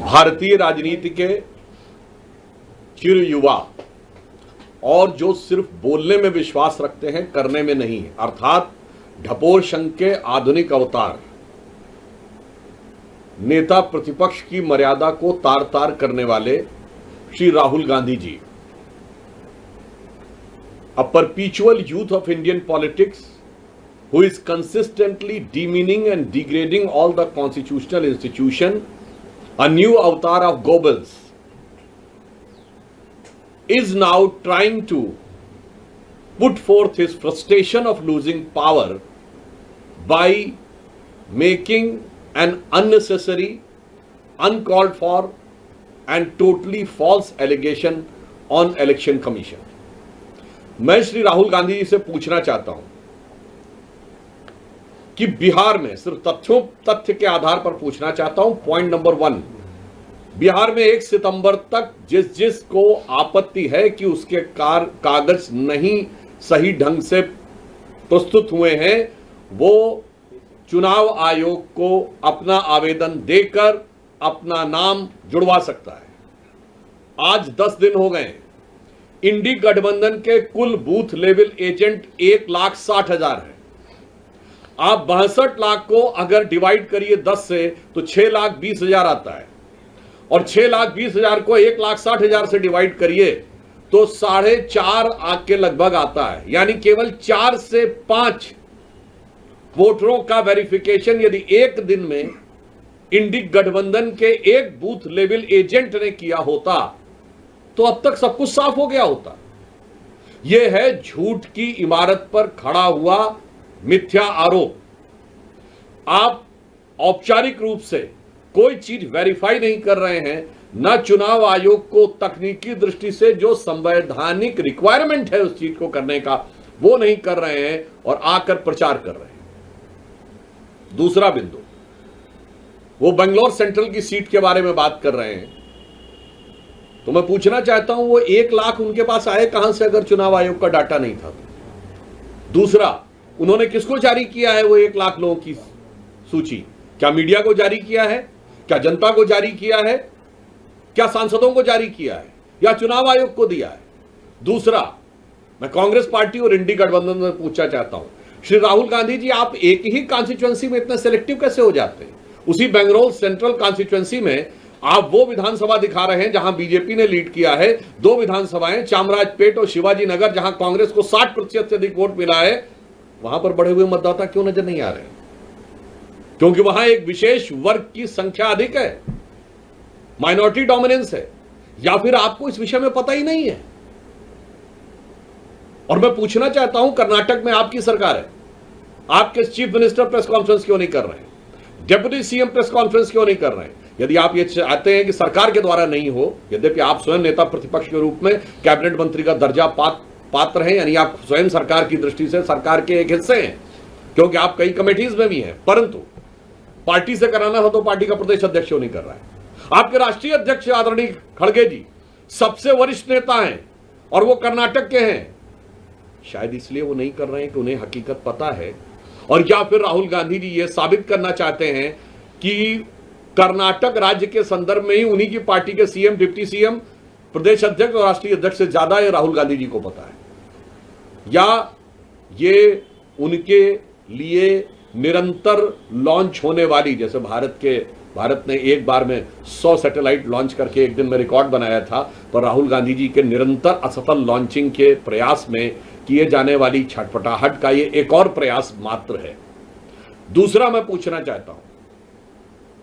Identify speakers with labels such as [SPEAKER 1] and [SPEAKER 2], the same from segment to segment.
[SPEAKER 1] भारतीय राजनीति के चिर युवा और जो सिर्फ बोलने में विश्वास रखते हैं, करने में नहीं, अर्थात ढपोर संघ के आधुनिक अवतार, नेता प्रतिपक्ष की मर्यादा को तार तार करने वाले Shri Rahul Gandhi ji, a perpetual youth of Indian politics who is consistently demeaning and degrading all the constitutional institution, a new avatar of Goebbels, is now trying to put forth his frustration of losing power by making an unnecessary, uncalled for and totally false allegation on election commission. मैं श्री राहुल गांधी जी से पूछना चाहता हूं कि बिहार में, सिर्फ तथ्य के आधार पर पूछना चाहता हूं, पॉइंट नंबर 1, बिहार में 1 सितंबर तक जिस को आपत्ति है कि उसके कागज नहीं सही ढंग से प्रस्तुत हुए हैं, वो चुनाव आयोग को अपना आवेदन देकर अपना नाम जुड़वा सकता है। आज 10 दिन हो गए। इंडी गठबंधन के कुल बूथ लेवल एजेंट 1,60,000 है। आप 62 लाख को अगर डिवाइड करिए 10 से तो 6,20,000 आता है, और 6,20,000 को 1,60,000 से डिवाइड करिए तो 4.5 के लगभग आता है। यानी केवल 4 से 5 वोटरों का वेरिफिकेशन यदि एक दिन में इंडी गठबंधन के एक बूथ लेवल एजेंट ने किया होता तो अब तक सब कुछ साफ हो गया होता। यह है झूठ की इमारत पर खड़ा हुआ मिथ्या आरोप। आप औपचारिक रूप से कोई चीज वेरीफाई नहीं कर रहे हैं, न चुनाव आयोग को तकनीकी दृष्टि से जो संवैधानिक रिक्वायरमेंट है उस चीज को करने का वो नहीं कर रहे हैं और आकर प्रचार कर रहे हैं। दूसरा बिंदु, वो बेंगलोर सेंट्रल की सीट के बारे में बात कर रहे हैं, तो मैं पूछना चाहता हूं वो 1 लाख उनके पास आए कहां से अगर चुनाव आयोग का डाटा नहीं था तो? दूसरा, उन्होंने किसको जारी किया है वो 1 लाख लोगों की सूची? क्या मीडिया को जारी किया है? क्या जनता को जारी किया है? क्या सांसदों को जारी किया है या चुनाव आयोग को दिया है? दूसरा, मैं कांग्रेस पार्टी और इंडी गठबंधन में पूछना चाहता हूं, श्री राहुल गांधी जी, आप एक ही कॉन्स्टिट्यूएंसी में इतने सिलेक्टिव कैसे हो जाते हैं? उसी बेंगलोर सेंट्रल कॉन्स्टिट्यूएंसी में आप वो विधानसभा दिखा रहे हैं जहां बीजेपी ने लीड किया है, 2 विधानसभाएं चामराजपेट और शिवाजी नगर, जहां कांग्रेस को 60% से अधिक वोट मिला है, वहां पर बढ़े हुए मतदाता क्यों नजर नहीं आ रहे हैं? क्योंकि वहां एक विशेष वर्ग की संख्या अधिक है, माइनॉरिटी डोमिनेंस है, या फिर आपको इस विषय में पता ही नहीं है? और मैं पूछना चाहता हूं, कर्नाटक में आपकी सरकार है, आपके चीफ मिनिस्टर प्रेस कॉन्फ्रेंस क्यों नहीं कर रहे हैं? डिप्टी सीएम प्रेस कॉन्फ्रेंस क्यों नहीं कर रहे हैं? यदि आप ये चाहते हैं कि सरकार के द्वारा नहीं हो, यद्यपि आप स्वयं नेता प्रतिपक्ष के रूप में कैबिनेट मंत्री का दर्जा पात्र हैं, यानी आप स्वयं सरकार की दृष्टि से सरकार के एक हिस्से हैं, क्योंकि आप कई कमेटीज में भी हैं, परंतु पार्टी से कराना था तो पार्टी का प्रदेश अध्यक्ष क्यों नहीं कर रहा है? आपके राष्ट्रीय अध्यक्ष आदरणीय खड़गे जी सबसे वरिष्ठ नेता हैं और वो कर्नाटक के हैं। शायद इसलिए वो नहीं कर रहे हैं कि उन्हें हकीकत पता है, और या फिर राहुल गांधी जी ये साबित करना चाहते हैं कि कर्नाटक राज्य के संदर्भ में ही उन्हीं की पार्टी के सीएम, डिप्टी सीएम, प्रदेश अध्यक्ष और राष्ट्रीय अध्यक्ष से ज्यादा ये राहुल गांधी जी को पता है, या ये उनके लिए निरंतर लॉन्च होने वाली, जैसे भारत ने एक बार में 100 सैटेलाइट लॉन्च करके एक दिन में रिकॉर्ड बनाया था, पर राहुल गांधी जी के निरंतर असफल लॉन्चिंग के प्रयास में किए जाने वाली छटपटाहट का ये एक और प्रयास मात्र है। दूसरा, मैं पूछना चाहता हूं,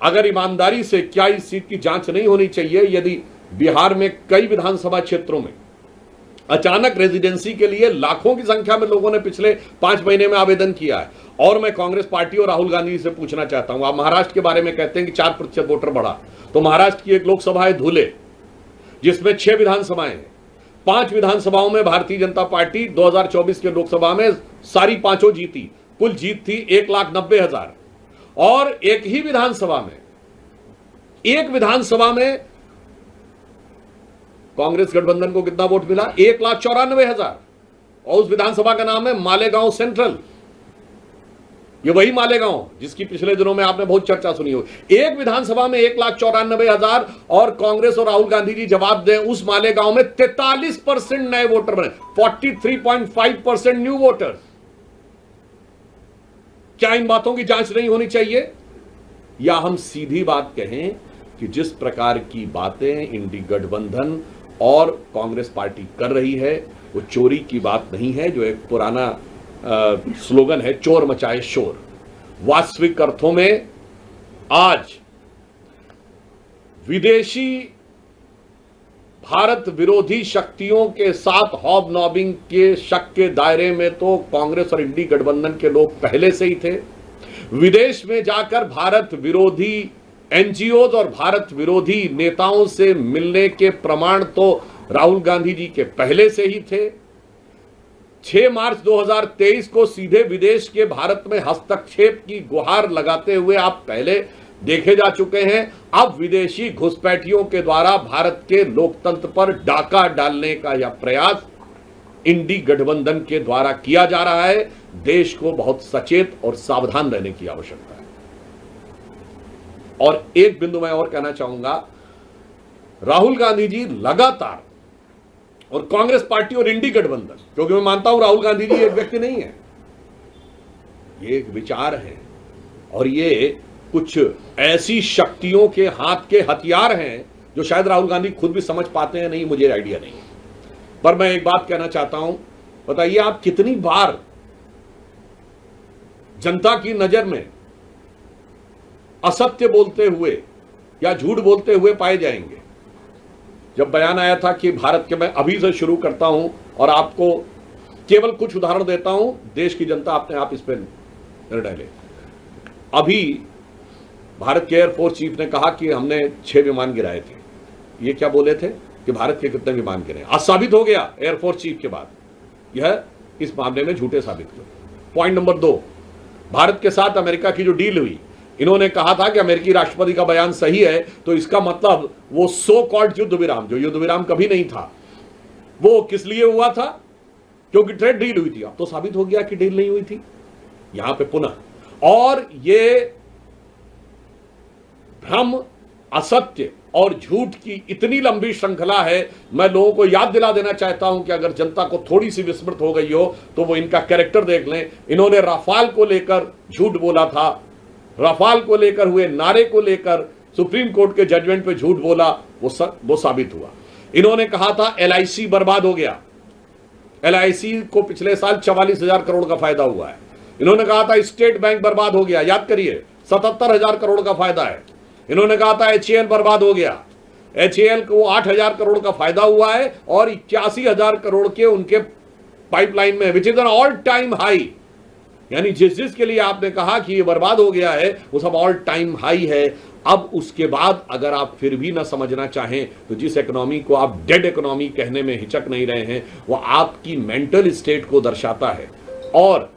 [SPEAKER 1] अगर ईमानदारी से क्या इस सीट की जांच नहीं होनी चाहिए? यदि बिहार में कई विधानसभा क्षेत्रों में अचानक रेजिडेंसी के लिए लाखों की संख्या में लोगों ने पिछले 5 महीने में आवेदन किया है, और मैं कांग्रेस पार्टी और राहुल गांधी से पूछना चाहता हूं, आप महाराष्ट्र के बारे में कहते हैं कि 4% वोटर बढ़ा, तो महाराष्ट्र की एक लोकसभा है धुले, जिसमें 6 विधानसभाएं हैं। 5 विधानसभाओं में भारतीय जनता पार्टी 2024 के लोकसभा में सारी 5 जीती, कुल जीत थी 1,90,000, और एक ही विधानसभा में, एक विधानसभा में कांग्रेस गठबंधन को कितना वोट मिला? 1,94,000, और उस विधानसभा का नाम है मालेगांव सेंट्रल। ये वही मालेगांव जिसकी पिछले दिनों में आपने बहुत चर्चा सुनी हो। एक विधानसभा में 1,94,000 और कांग्रेस और राहुल गांधी जी जवाब दें, उस मालेगांव में 43% नए वोटर बने, 43.5% न्यू वोटर्स। क्या इन बातों की जांच नहीं होनी चाहिए? या हम सीधी बात कहें कि जिस प्रकार की बातें इंडी गठबंधन और कांग्रेस पार्टी कर रही है वो चोरी की बात नहीं है, जो एक पुराना स्लोगन है, चोर मचाए शोर। वास्तविक अर्थों में आज विदेशी भारत विरोधी शक्तियों के साथ हॉबनॉबिंग के शक के दायरे में तो कांग्रेस और इंडी गठबंधन के लोग पहले से ही थे। विदेश में जाकर भारत विरोधी एनजीओज और भारत विरोधी नेताओं से मिलने के प्रमाण तो राहुल गांधी जी के पहले से ही थे। 6 मार्च 2023 को सीधे विदेश के भारत में हस्तक्षेप की गुहार लगाते हुए आप पहले देखे जा चुके हैं। अब विदेशी घुसपैठियों के द्वारा भारत के लोकतंत्र पर डाका डालने का यह प्रयास इंडी गठबंधन के द्वारा किया जा रहा है। देश को बहुत सचेत और सावधान रहने की आवश्यकता है। और एक बिंदु मैं और कहना चाहूंगा, राहुल गांधी जी लगातार, और कांग्रेस पार्टी और इंडी गठबंधन, क्योंकि मैं मानता हूं राहुल गांधी जी एक व्यक्ति नहीं है, ये एक विचार है और ये कुछ ऐसी शक्तियों के हाथ के हथियार हैं जो शायद राहुल गांधी खुद भी समझ पाते हैं, नहीं मुझे आइडिया नहीं है। पर मैं एक बात कहना चाहता हूं, बताइए आप कितनी बार जनता की नजर में असत्य बोलते हुए या झूठ बोलते हुए पाए जाएंगे? जब बयान आया था कि भारत के, मैं अभी से शुरू करता हूं और आपको केवल कुछ उदाहरण देता हूं, देश की जनता अपने आप इस पर निर्णय ले। अभी भारत के एयरफोर्स चीफ ने कहा कि हमने 6 विमान गिराए थे। ये क्या बोले थे कि भारत के कितने विमान गिरे? आज साबित हो गया एयरफोर्स चीफ के बाद, यह इस मामले में झूठे साबित हुए। पॉइंट नंबर 2, भारत के साथ अमेरिका की जो डील हुई, इन्होंने कहा था कि अमेरिकी राष्ट्रपति का बयान सही है, तो इसका मतलब वो सो कॉल्ड युद्ध विराम, जो युद्ध विराम कभी नहीं था, वो किस लिए हुआ था? क्योंकि ट्रेड डील हुई थी। अब तो साबित हो गया कि डील नहीं हुई थी। यहां पे पुनः, और ये भ्रम, असत्य और झूठ की इतनी लंबी श्रृंखला है। मैं लोगों को याद दिला देना चाहता हूं कि अगर जनता को थोड़ी सी विस्मृत हो गई हो तो वो इनका कैरेक्टर देख लें। इन्होंने राफाल को लेकर झूठ बोला था, राफाल को लेकर हुए नारे को लेकर सुप्रीम कोर्ट के जजमेंट पे झूठ बोला, वो साबित हुआ। इन्होंने कहा था LIC बर्बाद हो गया, LIC को पिछले साल 44,000 करोड़ का फायदा हुआ है। इन्होंने कहा था स्टेट बैंक बर्बाद हो गया, याद करिए 77,000 करोड़ का फायदा है। इन्होंने कहा था HAL बर्बाद हो गया, HAL को 8,000 करोड़ का फायदा हुआ है और 81,000 करोड़ के उनके पाइपलाइन में, which is an all time high. यानी जिसके लिए आपने कहा कि ये बर्बाद हो गया है वो सब ऑल टाइम हाई है। अब उसके बाद अगर आप फिर भी ना समझना चाहें तो जिस इकोनॉमी को आप डेड इकोनॉमी कहने में हिचक नहीं रहे हैं, वो आपकी मेंटल स्टेट को दर्शाता है। और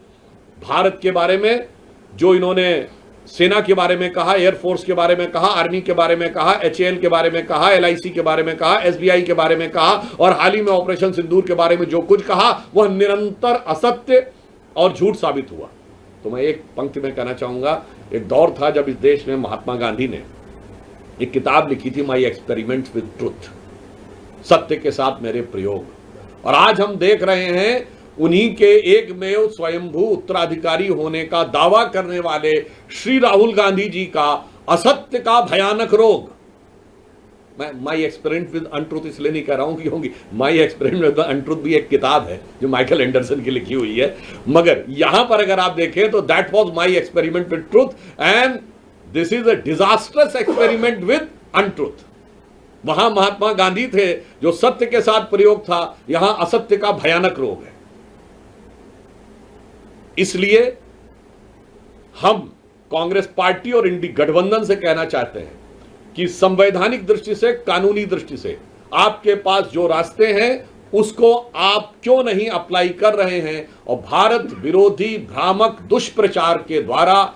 [SPEAKER 1] भारत के बारे में जो इन्होंने सेना के बारे में कहा, एयरफोर्स के बारे में कहा, आर्मी के बारे में कहा, HAL के बारे में कहा, LIC के बारे में कहा, SBI के बारे में कहा, और हाल ही में ऑपरेशन सिंदूर के बारे में जो कुछ कहा वह निरंतर असत्य और झूठ साबित हुआ। तो मैं एक पंक्ति में कहना चाहूंगा, एक दौर था जब इस देश में महात्मा गांधी ने एक किताब लिखी थी, माई एक्सपेरिमेंट्स विद ट्रुथ, सत्य के साथ मेरे प्रयोग। और आज हम देख रहे हैं उन्हीं के एकमेव स्वयंभू उत्तराधिकारी होने का दावा करने वाले श्री राहुल गांधी जी का असत्य का भयानक रोग। मैं माई एक्सपेरिमेंट विद अनट्रुथ इसलिए नहीं कह रहा हूं क्योंकि माई एक्सपेरिमेंट विद अनट्रुथ भी एक किताब है जो माइकल एंडरसन की लिखी हुई है, मगर यहां पर अगर आप देखें तो that was my experiment with truth and this is a disastrous experiment with untruth. वहां महात्मा गांधी थे जो सत्य के साथ प्रयोग था, यहां असत्य का भयानक रोग है। इसलिए हम कांग्रेस पार्टी और इंडी गठबंधन से कहना चाहते हैं कि संवैधानिक दृष्टि से, कानूनी दृष्टि से आपके पास जो रास्ते हैं उसको आप क्यों नहीं अप्लाई कर रहे हैं और भारत विरोधी भ्रामक दुष्प्रचार के द्वारा